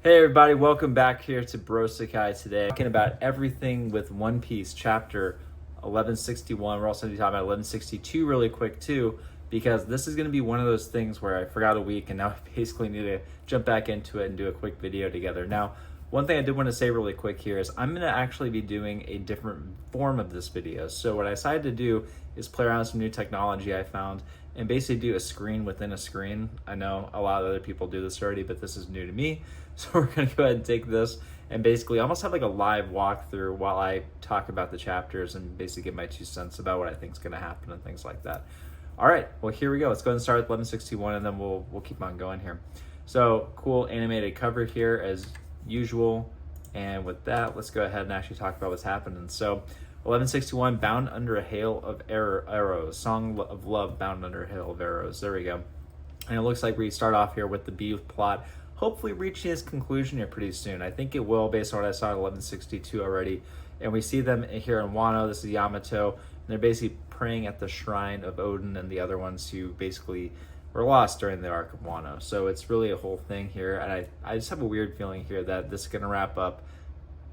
Hey everybody, welcome back here to Bro Sakai today. Talking about everything with One Piece chapter 1161. We're also going to be talking about 1162 really quick too, because this is going to be one of those things where I forgot a week and now I basically need to jump back into it and do a quick video together. Now, one thing I did want to say really quick here is I'm going to actually be doing a different form of this video. So what I decided to do is play around with some new technology I found and basically do a screen within a screen. I know a lot of other people do this already, but this is new to me. So we're gonna go ahead and take this and basically almost have like a live walkthrough while I talk about the chapters and basically get my 2 cents about what I think is gonna happen and things like that. All right, well here we go. Let's go ahead and start with 1161 and then we'll keep on going here. So cool animated cover here as usual. And with that, let's go ahead and actually talk about what's happening. So 1161, Bound Under a Hail of Arrows, Song of Love Bound Under a Hail of Arrows. There we go. And it looks like we start off here with the B plot, hopefully reaching its conclusion here pretty soon. I think it will, based on what I saw in 1162 already. And we see them here in Wano. This is Yamato. And they're basically praying at the shrine of Odin and the other ones who basically were lost during the arc of Wano. So it's really a whole thing here. And I just have a weird feeling here that this is going to wrap up.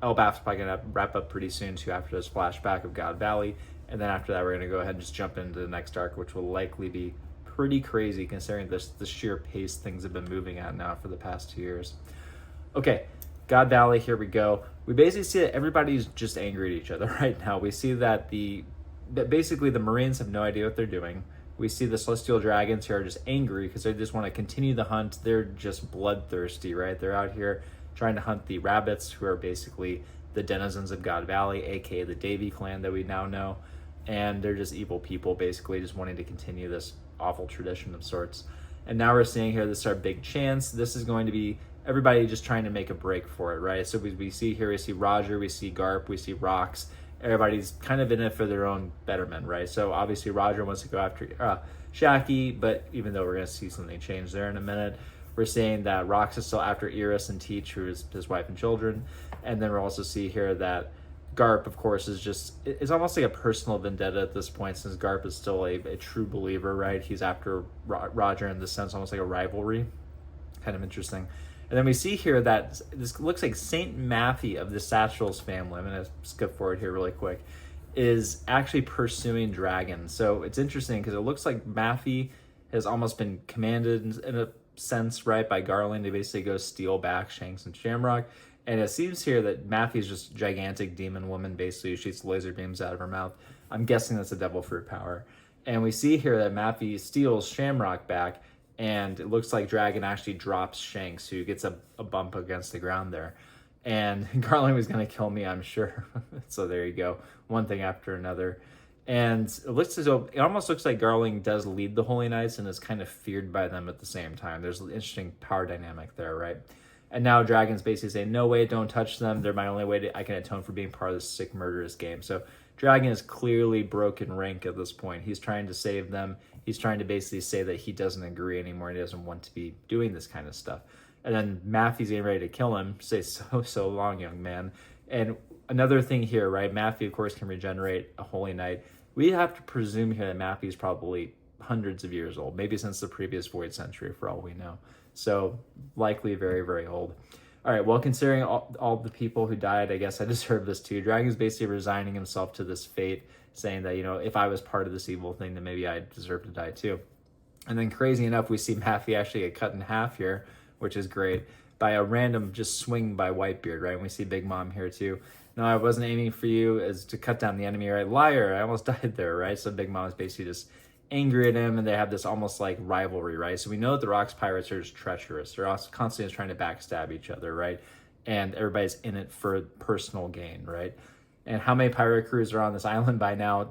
Elbaf's probably going to wrap up pretty soon too after this flashback of God Valley. And then after that, we're going to go ahead and just jump into the next arc, which will likely be pretty crazy considering the sheer pace things have been moving at now for the past 2 years. Okay, God Valley, here we go. We basically see that everybody's just angry at each other right now. We see that basically the Marines have no idea what they're doing. We see the Celestial Dragons here are just angry because they just want to continue the hunt. They're just bloodthirsty, right? They're out here trying to hunt the rabbits, who are basically the denizens of God Valley, aka the Davy clan that we now know. And they're just evil people, basically just wanting to continue this awful tradition of sorts. And now we're seeing here, this is our big chance. This is going to be everybody just trying to make a break for it, right? So we see here, we see Roger, we see Garp, we see Rox. Everybody's kind of in it for their own betterment, right? So obviously Roger wants to go after Shaki, but even though we're going to see something change there in a minute, we're saying that Rox is still after Iris and Teach, who is his wife and children. And then we'll also see here that Garp, of course, is almost like a personal vendetta at this point, since Garp is still a true believer, right? He's after Roger in this sense, almost like a rivalry. Kind of interesting. And then we see here that this looks like Saint Matthew of the Satchel's family. I'm going to skip forward here really quick. Is actually pursuing Dragon. So it's interesting because it looks like Matthew has almost been commanded in a sense, right, by Garland to basically go steal back Shanks and Shamrock. And it seems here that Matthew's just gigantic demon woman, basically who shoots laser beams out of her mouth. I'm guessing that's a devil fruit power. And we see here that Matthew steals Shamrock back, and it looks like Dragon actually drops Shanks, who gets a bump against the ground there. And Garland was going to kill me, I'm sure. So there you go. One thing after another. And it looks as though, it almost looks like Garland does lead the Holy Knights and is kind of feared by them at the same time. There's an interesting power dynamic there, right? And now Dragon's basically saying, no way, don't touch them. They're my only way I can atone for being part of this sick, murderous game. So Dragon is clearly broken rank at this point. He's trying to save them. He's trying to basically say that he doesn't agree anymore. He doesn't want to be doing this kind of stuff. And then Matthew's getting ready to kill him. Say, so long, young man. And another thing here, right? Matthew, of course, can regenerate a Holy Knight. We have to presume here that Matthew's probably hundreds of years old, maybe since the previous Void Century, for all we know. So likely very, very old. All right, well, considering all the people who died, I guess I deserve this too. Dragon's basically resigning himself to this fate, saying that, if I was part of this evil thing, then maybe I deserve to die too. And then crazy enough, we see Matthew actually get cut in half here, which is great, by a random just swing by Whitebeard, right? And we see Big Mom here too. No, I wasn't aiming for you as to cut down the enemy, right? Liar, I almost died there, right? So Big Mom is basically just angry at him, and they have this almost like rivalry, right? So we know that the Rocks pirates are just treacherous. They're also constantly trying to backstab each other, right? And everybody's in it for personal gain, right? And how many pirate crews are on this island by now?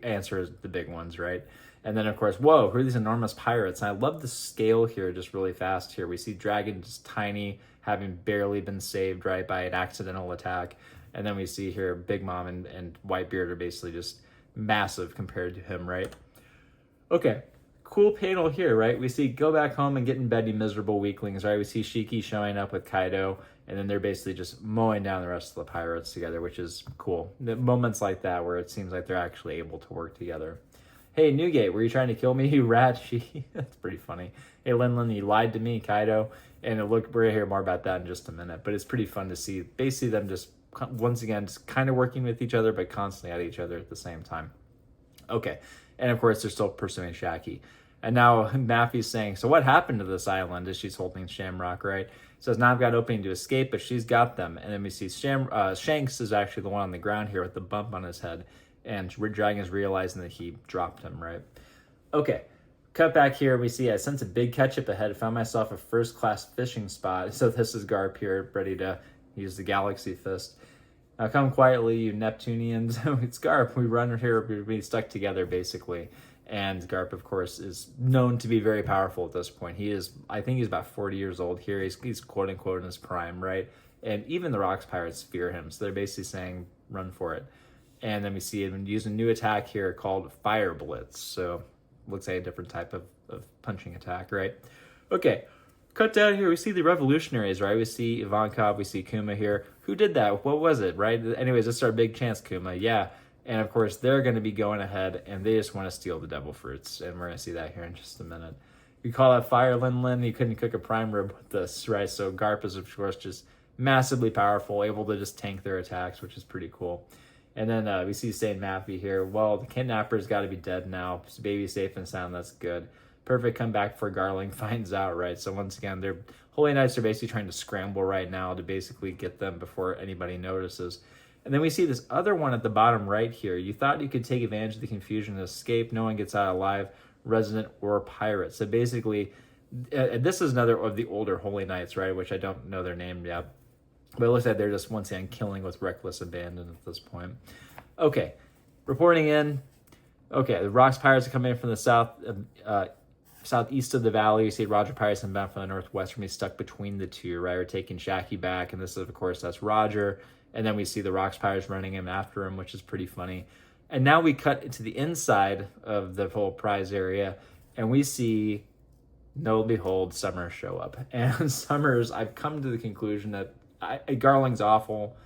Answer is the big ones, right? And then, of course, whoa, who are these enormous pirates? And I love the scale here just really fast here. We see Dragon just tiny, having barely been saved, right, by an accidental attack. And then we see here Big Mom and Whitebeard are basically just massive compared to him, right? Okay, cool panel here, right? We see go back home and get in bed, you miserable weaklings, right? We see Shiki showing up with Kaido, and then they're basically just mowing down the rest of the pirates together, which is cool. The moments like that where it seems like they're actually able to work together. Hey, Newgate, were you trying to kill me, you rat? That's pretty funny. Hey, Linlin, you lied to me, Kaido. And we're gonna hear more about that in just a minute. But it's pretty fun to see basically them just once again just kind of working with each other, but constantly at each other at the same time. Okay, and of course they're still pursuing Shaggy. And now Maffy's saying, so what happened to this island as she's holding Shamrock, right? Says, now I've got opening to escape, but she's got them. And then we see Shanks is actually the one on the ground here with the bump on his head. And Dragon is realizing that he dropped him, right? Okay, cut back here. We see I sense a big catch up ahead. Found myself a first-class fishing spot. So this is Garp here, ready to use the Galaxy Fist. Now come quietly, you Neptunians. It's Garp. We run here. We stuck together, basically. And Garp, of course, is known to be very powerful at this point. I think he's about 40 years old here. He's quote unquote in his prime, right? And even the Rocks pirates fear him. So they're basically saying, run for it. And then we see him use a new attack here called Fire Blitz. So looks like a different type of punching attack, right? Okay, cut down here. We see the revolutionaries, right? We see Ivankov, we see Kuma here. Who did that? What was it, right? Anyways, this is our big chance, Kuma. Yeah. And of course, they're going to be going ahead and they just want to steal the devil fruits. And we're going to see that here in just a minute. We call that Fire Lin. You couldn't cook a prime rib with this, right? So Garp is, of course, just massively powerful, able to just tank their attacks, which is pretty cool. And then we see Saint Mappy here. Well, the kidnapper's got to be dead now. Baby's safe and sound. That's good. Perfect comeback for Garling finds out, right? So once again, their Holy Knights are basically trying to scramble right now to basically get them before anybody notices. And then we see this other one at the bottom right here. You thought you could take advantage of the confusion and escape. No one gets out alive, resident or pirate. So basically, this is another of the older Holy Knights, right? Which I don't know their name yet. But it looks like they're just once again killing with reckless abandon at this point. Okay, reporting in. Okay, the Rocks pirates are coming in from the southeast of the valley. You see Roger pirates inbound from the northwest. From stuck between the two, right? We're taking Shaggy back, and this is, of course, that's Roger. And then we see the Rocks pirates running him after him, which is pretty funny. And now we cut to the inside of the whole prize area, and we see, no behold, Summers show up. And Summers, I've come to the conclusion that Garling's awful.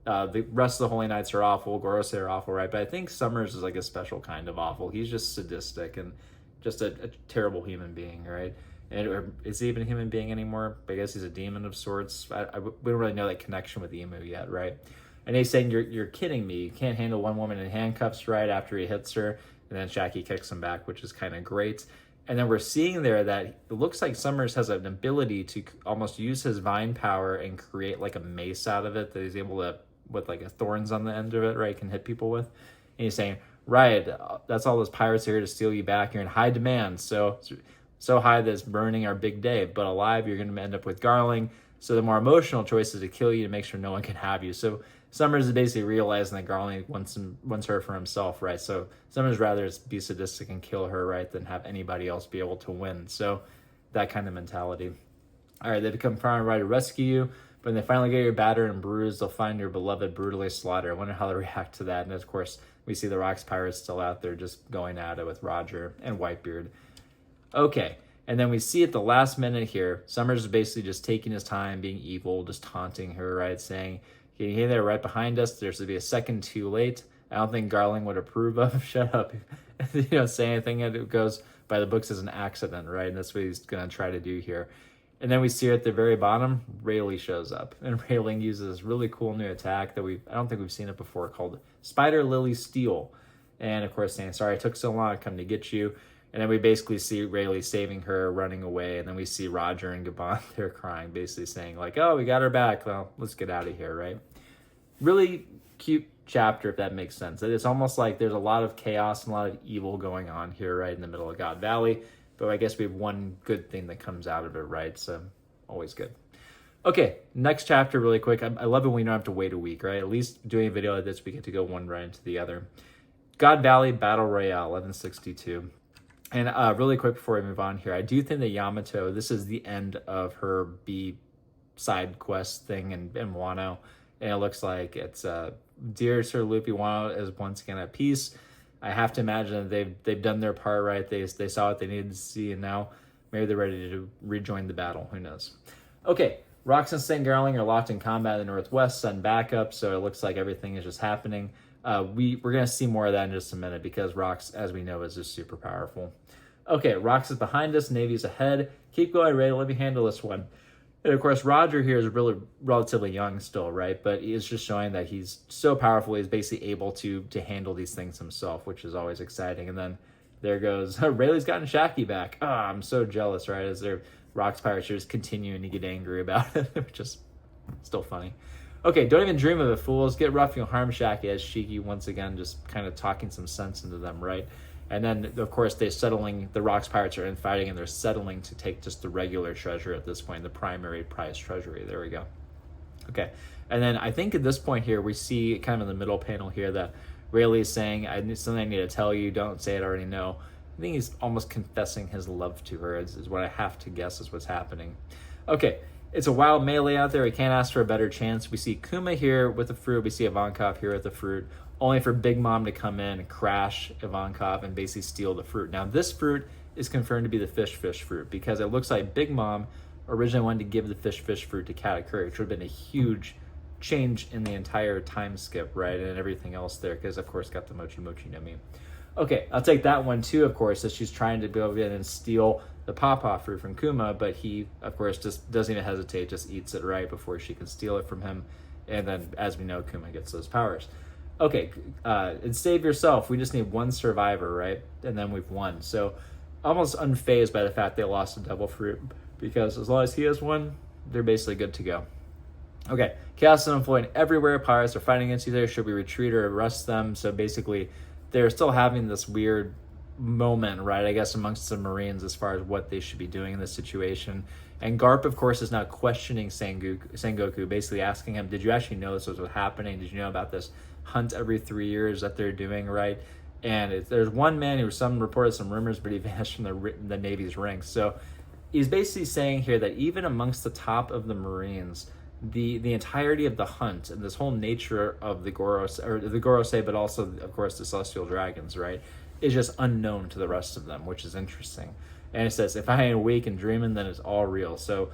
The rest of the Holy Knights are awful. Gorose are awful, right? But I think Summers is like a special kind of awful. He's just sadistic and just a terrible human being, right? And is he even a human being anymore? I guess he's a demon of sorts. We don't really know that connection with Emu yet, right? And he's saying, you're kidding me. You can't handle one woman in handcuffs, right, after he hits her. And then Shaggy kicks him back, which is kind of great. And then we're seeing there that it looks like Summers has an ability to almost use his vine power and create like a mace out of it that he's able to, with like thorns on the end of it, right, can hit people with. And he's saying, right, that's all those pirates here to steal you back. You're in high demand, so high that it's burning our big day. But alive, you're going to end up with Garling. So the more emotional choice is to kill you to make sure no one can have you. So Summers is basically realizing that Garling wants her for himself, right? So Summers rather be sadistic and kill her, right, than have anybody else be able to win. So that kind of mentality. All right, they become far and right to rescue you. When they finally get your battered and bruised, they'll find your beloved brutally slaughtered. I wonder how they react to that. And of course, we see the Rocks pirates still out there just going at it with Roger and Whitebeard. Okay, and then we see at the last minute here, Summers is basically just taking his time, being evil, just taunting her, right, saying, "Can you hear that right behind us? There's to be a second too late." I don't think Garling would approve of. Shut up. You don't say anything. It goes by the books as an accident, right? And that's what he's going to try to do here. And then we see at the very bottom, Rayleigh shows up. And Rayleigh uses this really cool new attack that I don't think we've seen it before, called Spider Lily Steel. And of course saying, sorry, it took so long to come to get you. And then we basically see Rayleigh saving her, running away. And then we see Roger and Gabon, they're crying, basically saying like, oh, we got her back. Well, let's get out of here, right? Really cute chapter, if that makes sense. It's almost like there's a lot of chaos and a lot of evil going on here, right, in the middle of God Valley. But I guess we have one good thing that comes out of it, right? So always good. Okay, next chapter really quick. I love it when we don't have to wait a week, right? At least doing a video like this, we get to go one right into the other. God Valley Battle Royale, 1162. And really quick before we move on here, I do think that Yamato, this is the end of her B side quest thing in Wano. And it looks like it's Dear Sir Luffy, Wano is once again at peace. I have to imagine that they've done their part, right? They saw what they needed to see, and now maybe they're ready to rejoin the battle. Who knows? Okay, Rocks and St. Garling are locked in combat in the northwest, send backup, so it looks like everything is just happening. We're going to see more of that in just a minute because Rocks, as we know, is just super powerful. Okay, Rocks is behind us, Navy's ahead. Keep going, Ray. Let me handle this one. And of course, Roger here is really relatively young still, right? But he is just showing that he's so powerful. He's basically able to handle these things himself, which is always exciting. And then there goes Rayleigh's gotten Shaggy back. Ah, I'm so jealous, right? As their Rocks pirates are just continuing to get angry about it, which is still funny. Okay, don't even dream of it, fools. Get rough, you'll harm Shaggy, as Shiki once again just kind of talking some sense into them, right? And then, of course, the Rocks pirates are infighting, and they're settling to take just the regular treasure at this point, the primary prize treasury. There we go. Okay, and then I think at this point here, we see kind of in the middle panel here that Rayleigh is saying, something I need to tell you, don't say it, I already know. I think he's almost confessing his love to her, is what I have to guess is what's happening. Okay, it's a wild melee out there. We can't ask for a better chance. We see Kuma here with the fruit. We see Ivankov here with the fruit, only for Big Mom to come in and crash Ivankov and basically steal the fruit. Now, this fruit is confirmed to be the fish fruit because it looks like Big Mom originally wanted to give the fish fruit to Katakuri, which would have been a huge change in the entire time skip, right? And everything else there, because of course got the Mochi Mochi no Mi. Okay, I'll take that one too, of course, that she's trying to go in and steal the Pawpaw fruit from Kuma, but he, of course, just doesn't even hesitate, just eats it right before she can steal it from him. And then, as we know, Kuma gets those powers. Okay, and save yourself. We just need one survivor, right? And then we've won. So almost unfazed by the fact they lost a devil fruit, because as long as he has one, they're basically good to go. Okay, chaos is unfolding everywhere. Pirates are fighting against each other. Should we retreat or arrest them? So basically, they're still having this weird moment, right, I guess, amongst the Marines as far as what they should be doing in this situation. And Garp, of course, is now questioning Sengoku, basically asking him, did you actually know this was what's happening? Did you know about this hunt every 3 years that they're doing, right? And there's one man who some reported some rumors, but he vanished from the Navy's ranks. So he's basically saying here that even amongst the top of the Marines, the entirety of the hunt and this whole nature of the Gorosei, but also, of course, the Celestial Dragons, right, is just unknown to the rest of them, which is interesting. And it says, if I ain't awake and dreaming, then it's all real. So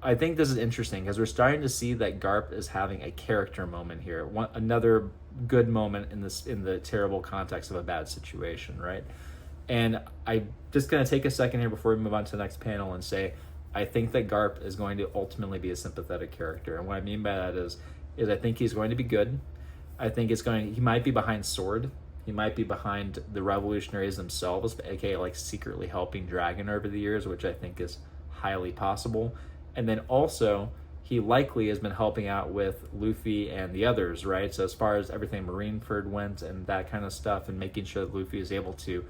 I think this is interesting because we're starting to see that Garp is having a character moment here. Another good moment in the terrible context of a bad situation, right? And I'm just going to take a second here before we move on to the next panel and say, I think that Garp is going to ultimately be a sympathetic character. And what I mean by that is I think he's going to be good. I think he might be behind Sword. He might be behind the revolutionaries themselves, aka like secretly helping Dragon over the years, which I think is highly possible. And then also, he likely has been helping out with Luffy and the others, right? So as far as everything Marineford went and that kind of stuff, and making sure that Luffy is able to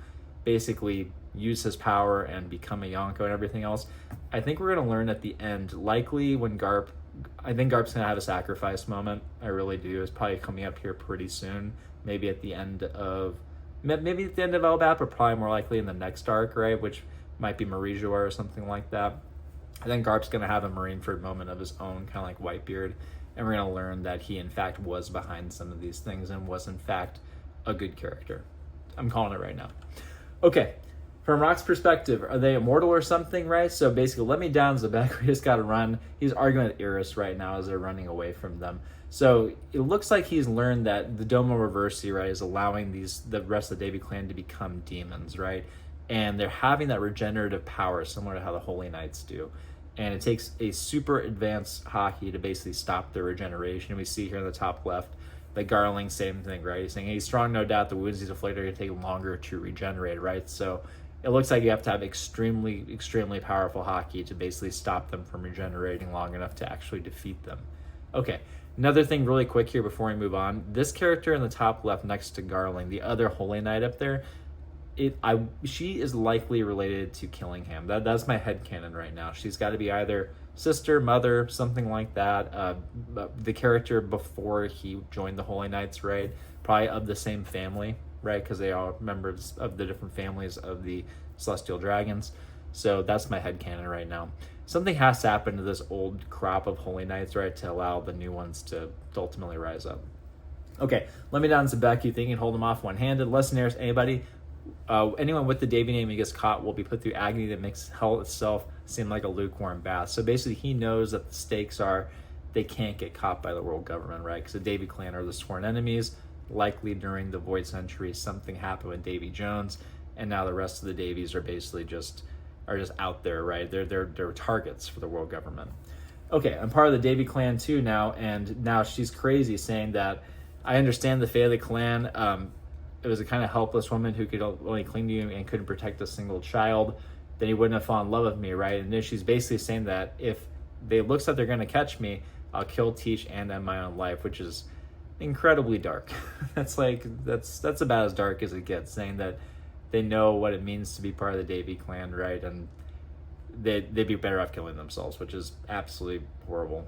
basically use his power and become a Yonko and everything else, I think we're going to learn at the end, likely when I think Garp's going to have a sacrifice moment. I really do. It's probably coming up here pretty soon. Maybe at the end of Elbap, but probably more likely in the next arc, right? Which might be Marijoa or something like that. I think Garp's going to have a Marineford moment of his own, kind of like Whitebeard, and we're going to learn that he, in fact, was behind some of these things and was, in fact, a good character. I'm calling it right now. Okay, from Rock's perspective, are they immortal or something, right? So basically, let me down Zebek. We just got to run. He's arguing with Iris right now as they're running away from them. So it looks like he's learned that the Domo Reversi, right, is allowing the rest of the Davy clan to become demons, right? And they're having that regenerative power similar to how the Holy Knights do. And it takes a super advanced Haki to basically stop their regeneration. We see here in the top left that Garling, same thing, right? He's saying he's strong, no doubt. The wounds he's inflicted are going to take longer to regenerate, right? So it looks like you have to have extremely, extremely powerful Haki to basically stop them from regenerating long enough to actually defeat them. Okay, another thing really quick here before we move on. This character in the top left next to Garling, the other Holy Knight up there, she is likely related to Killingham. That's my headcanon right now. She's got to be either sister, mother, something like that. The character before he joined the Holy Knights, right? Probably of the same family, right? Because they are members of the different families of the Celestial Dragons. So that's my headcanon right now. Something has to happen to this old crop of Holy Knights, right, to allow the new ones to ultimately rise up. Okay, let me down Zebek. You think you can hold them off one-handed? Listeners, anybody? Anyone with the Davy name who gets caught will be put through agony that makes hell itself seem like a lukewarm bath. So basically, he knows that the stakes are they can't get caught by the world government, right? Because the Davy clan are the sworn enemies. Likely during the Void Century, something happened with Davy Jones, and now the rest of the Davies are basically just out there, right? They're targets for the world government. Okay, I'm part of the Davy clan too now, and now she's crazy, saying that I understand the fate of the clan. It was a kind of helpless woman who could only cling to you and couldn't protect a single child. Then he wouldn't have fallen in love with me, right? And then she's basically saying that if they looks like they're going to catch me, I'll kill, teach, and end my own life, which is incredibly dark. That's about as dark as it gets, saying that they know what it means to be part of the Davy clan, right? And they'd be better off killing themselves, which is absolutely horrible.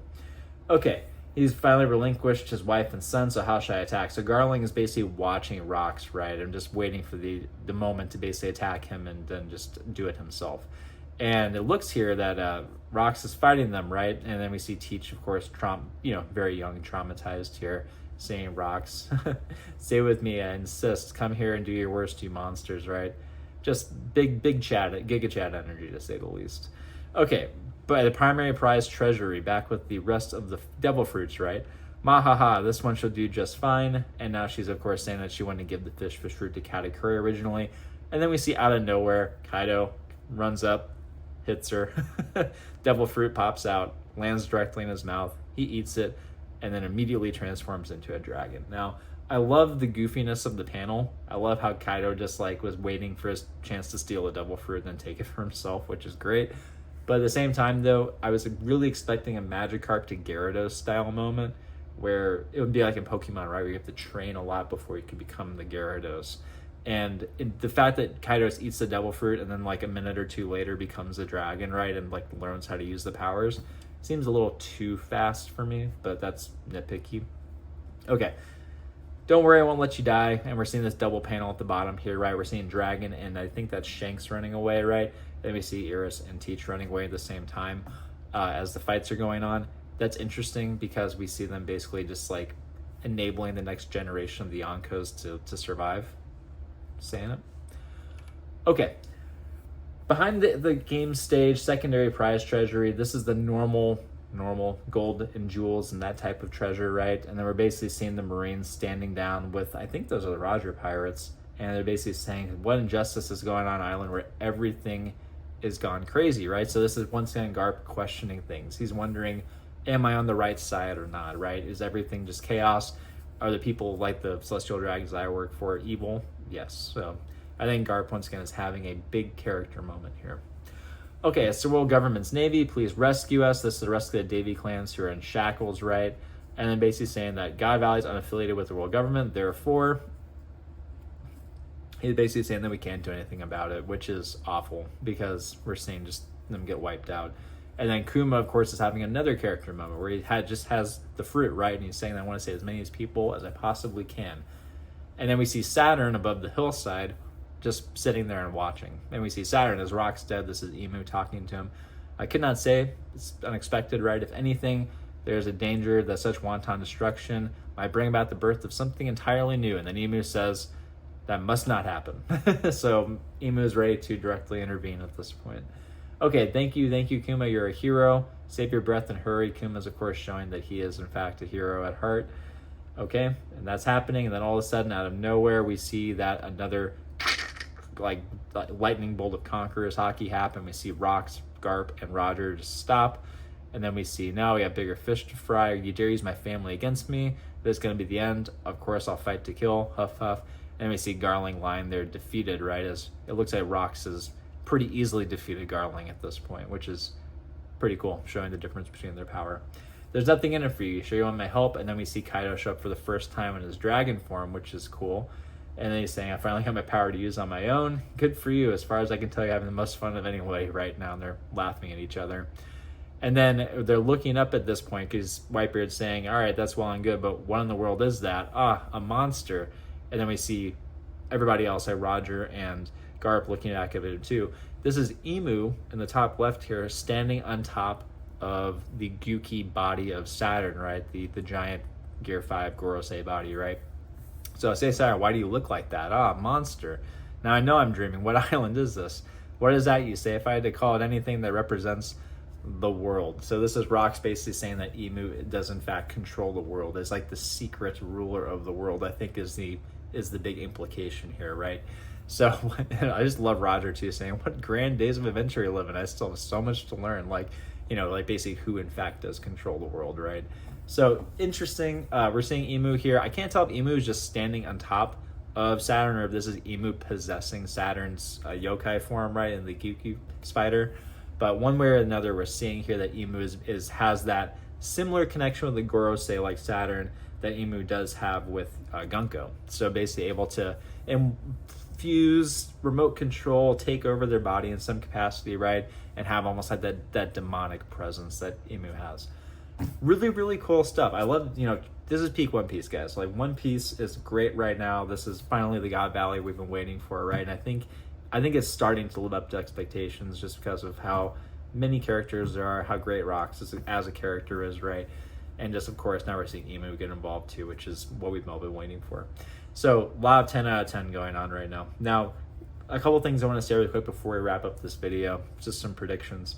Okay, he's finally relinquished his wife and son, so how should I attack? So Garling is basically watching Rox, right? And just waiting for the moment to basically attack him and then just do it himself. And it looks here that Rox is fighting them, right? And then we see Teach, of course, very young, traumatized here, saying, Rox, stay with me, I insist, come here and do your worst, you monsters, right? Just big chat, Giga Chat energy, to say the least. Okay, but the primary prize treasury, back with the rest of the devil fruits, right? Mahaha, this one she'll do just fine. And now she's, of course, saying that she wanted to give the fish fruit to Katakuri originally. And then we see out of nowhere, Kaido runs up, hits her. Devil fruit pops out, lands directly in his mouth. He eats it, and then immediately transforms into a dragon. Now, I love the goofiness of the panel. I love how Kaido just was waiting for his chance to steal a devil fruit and then take it for himself, which is great. But at the same time, though, I was really expecting a Magikarp to Gyarados style moment where it would be like in Pokemon, right, where you have to train a lot before you can become the Gyarados. And the fact that Kaidos eats the devil fruit and then a minute or two later becomes a dragon, right, and learns how to use the powers seems a little too fast for me, but that's nitpicky. Okay. Don't worry, I won't let you die. And we're seeing this double panel at the bottom here, right? We're seeing Dragon, and I think that's Shanks running away, right? Then we see Iris and Teach running away at the same time as the fights are going on. That's interesting because we see them basically just enabling the next generation of the Yonkos to survive. Saying it. Okay. Behind the game stage, secondary prize treasury, this is the normal gold and jewels and that type of treasure, right? And then we're basically seeing the Marines standing down with, I think those are the Roger pirates, and they're basically saying what injustice is going on island where everything is gone crazy, right? So this is once again Garp questioning things. He's wondering, am I on the right side or not, right? Is everything just chaos? Are the people like the Celestial Dragons that I work for evil? Yes. So I think Garp once again is having a big character moment here. Okay, it's the world government's navy. Please rescue us. This is the rest of the Davy clans who are in shackles, right? And then basically saying that God Valley is unaffiliated with the world government. Therefore, he's basically saying that we can't do anything about it, which is awful because we're seeing just them get wiped out. And then Kuma, of course, is having another character moment where he just has the fruit, right? And he's saying, I want to save as many people as I possibly can. And then we see Saturn above the hillside just sitting there and watching. And we see Saturn as Rock's dead. This is Emu talking to him. I could not say. It's unexpected, right? If anything, there's a danger that such wanton destruction might bring about the birth of something entirely new. And then Emu says, that must not happen. So Emu is ready to directly intervene at this point. Okay, thank you, Kuma. You're a hero. Save your breath and hurry. Kuma's, of course, showing that he is, in fact, a hero at heart. Okay, and that's happening. And then all of a sudden, out of nowhere, we see that another lightning bolt of Conqueror's hockey happen. We see Rox, Garp, and Roger just stop. And then we see, now we have bigger fish to fry. You dare use my family against me. This is going to be the end. Of course, I'll fight to kill. Huff, huff. And we see Garling lying there defeated, right? As it looks like Rox has pretty easily defeated Garling at this point, which is pretty cool, showing the difference between their power. There's nothing in it for you. Sure you want my help? And then we see Kaido show up for the first time in his dragon form, which is cool. And then he's saying, I finally have my power to use on my own. Good for you. As far as I can tell, you're having the most fun of anyway right now. And they're laughing at each other. And then they're looking up at this point because Whitebeard's saying, all right, that's well and good, but what in the world is that? A monster. And then we see everybody else, like Roger and Garp, looking at it too. This is Emu in the top left here, standing on top of the Gyuki body of Saturn, right? The giant Gear 5 Gorosei body, right? So I say, Saturn, why do you look like that? Monster. Now I know I'm dreaming. What island is this? What is that you say? If I had to call it anything that represents the world. So this is Rox basically saying that Emu does in fact control the world. It's like the secret ruler of the world, I think is the big implication here, right? So I just love Roger too, saying, what grand days of adventure you live in. I still have so much to learn. you know, like basically who in fact does control the world, right? So interesting. We're seeing Emu here. I can't tell if Emu is just standing on top of Saturn or if this is Emu possessing Saturn's yokai form, right, in the Gyuku spider. But one way or another, we're seeing here that Emu has that similar connection with the Gorosei like Saturn that Emu does have with Gunko. So basically able to infuse remote control, take over their body in some capacity, right? And have almost like that demonic presence that Emu has. Really, really cool stuff. I love, you know, this is peak One Piece, guys. Like, One Piece is great right now. This is finally the God Valley we've been waiting for, right? And I think it's starting to live up to expectations just because of how many characters there are, how great Rox as a character is, right? And just, of course, now we're seeing Emu get involved too, which is what we've all been waiting for. So, a lot of 10 out of 10 going on right now. Now, a couple things I want to say really quick before we wrap up this video. Just some predictions.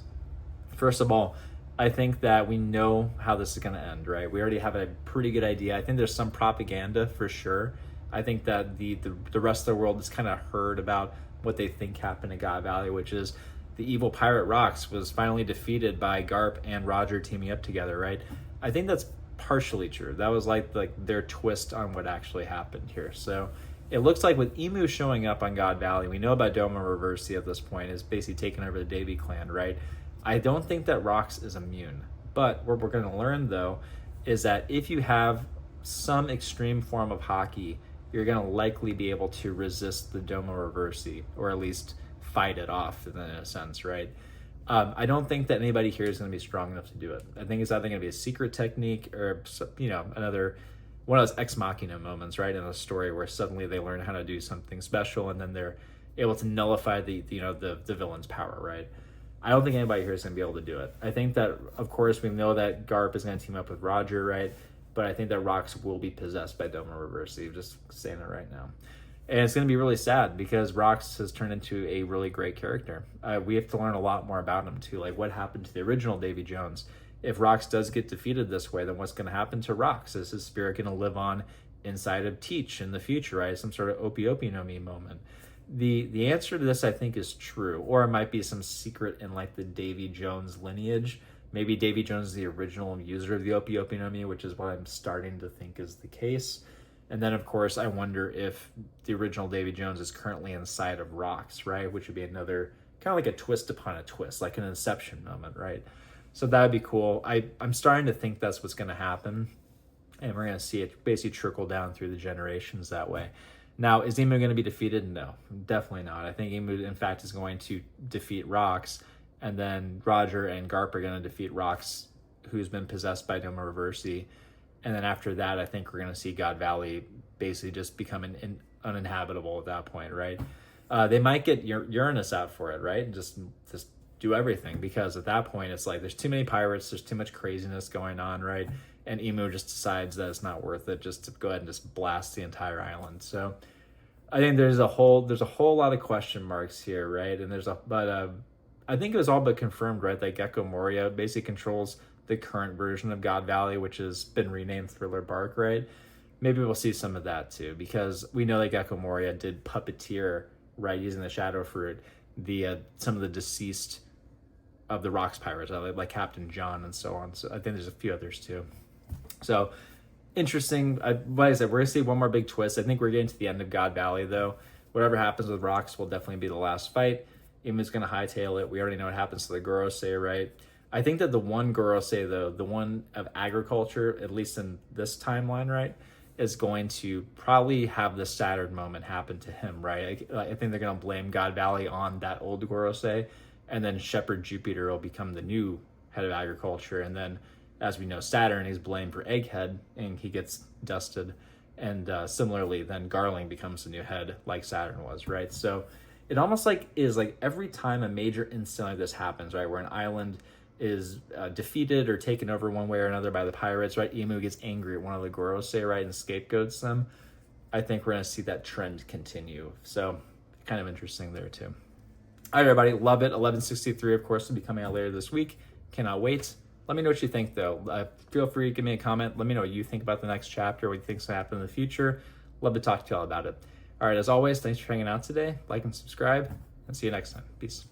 First of all, I think that we know how this is going to end, right? We already have a pretty good idea. I think there's some propaganda for sure. I think that the rest of the world has kind of heard about what they think happened in God Valley, which is the evil pirate Rox was finally defeated by Garp and Roger teaming up together, right? I think that's partially true. That was like their twist on what actually happened here. So it looks like with Emu showing up on God Valley, we know about Doma Reversi at this point is basically taking over the Davy clan, right? I don't think that Rox is immune. But what we're going to learn, though, is that if you have some extreme form of hockey, you're going to likely be able to resist the Doma Reversi, or at least fight it off in a sense, right? I don't think that anybody here is going to be strong enough to do it. I think it's either going to be a secret technique or, you know, another one of those ex machina moments, right, in a story where suddenly they learn how to do something special and then they're able to nullify the villain's power, right? I don't think anybody here is going to be able to do it. I think that, of course, we know that Garp is going to team up with Roger, right? But I think that Rox will be possessed by Doma Reversi, just saying it right now. And it's going to be really sad because Rox has turned into a really great character. We have to learn a lot more about him too. Like, what happened to the original Davy Jones? If Rox does get defeated this way, then what's going to happen to Rox? Is his spirit going to live on inside of Teach in the future, right? Some sort of Opie Opie no Mi moment. The answer to this, I think, is true. Or it might be some secret in like the Davy Jones lineage. Maybe Davy Jones is the original user of the Opie Opie no Mi, which is what I'm starting to think is the case. And then, of course, I wonder if the original Davy Jones is currently inside of Rox, right? Which would be another kind of like a twist upon a twist, like an Inception moment, right? So that would be cool. I'm starting to think that's what's going to happen. And we're going to see it basically trickle down through the generations that way. Now, is Emu going to be defeated? No, definitely not. I think Emu, in fact, is going to defeat Rox. And then Roger and Garp are going to defeat Rox, who's been possessed by Doma Reversi. And then after that, I think we're going to see God Valley basically just become uninhabitable at that point, right? They might get Uranus out for it, right? And just do everything, because at that point, it's like there's too many pirates, there's too much craziness going on, right? And Emu just decides that it's not worth it just to go ahead and just blast the entire island. So I think there's a whole lot of question marks here, right? And I think it was all but confirmed, right, that Gecko Moria basically controls the current version of God Valley, which has been renamed Thriller Bark, right? Maybe we'll see some of that too, because we know that Gecko Moria did puppeteer, right, using the Shadow Fruit, some of the deceased of the Rox pirates, like Captain John and so on. So I think there's a few others too. So interesting. Like I said, we're gonna see one more big twist. I think we're getting to the end of God Valley though. Whatever happens with Rox will definitely be the last fight. Emu's gonna hightail it. We already know what happens to the Gorosei, right? I think that the one Gorosei though, the one of agriculture, at least in this timeline, right, is going to probably have the Saturn moment happen to him, right? I think they're gonna blame God Valley on that old Gorosei, and then Shepherd Jupiter will become the new head of agriculture, and then, as we know, Saturn is blamed for Egghead, and he gets dusted. And similarly, then Garling becomes the new head, like Saturn was, right? So it almost like is like every time a major incident like this happens, right, where an island is defeated or taken over one way or another by the pirates, right, Emu gets angry at one of the Gorosei, right, and scapegoats them. I think we're going to see that trend continue. So kind of interesting there too. All right, everybody, love it. 1163, of course, will be coming out later this week. Cannot wait. Let me know what you think, though. Feel free to give me a comment. Let me know what you think about the next chapter, what you think's going to happen in the future. Love to talk to you all about it. All right, as always, thanks for hanging out today. Like and subscribe, and see you next time. Peace.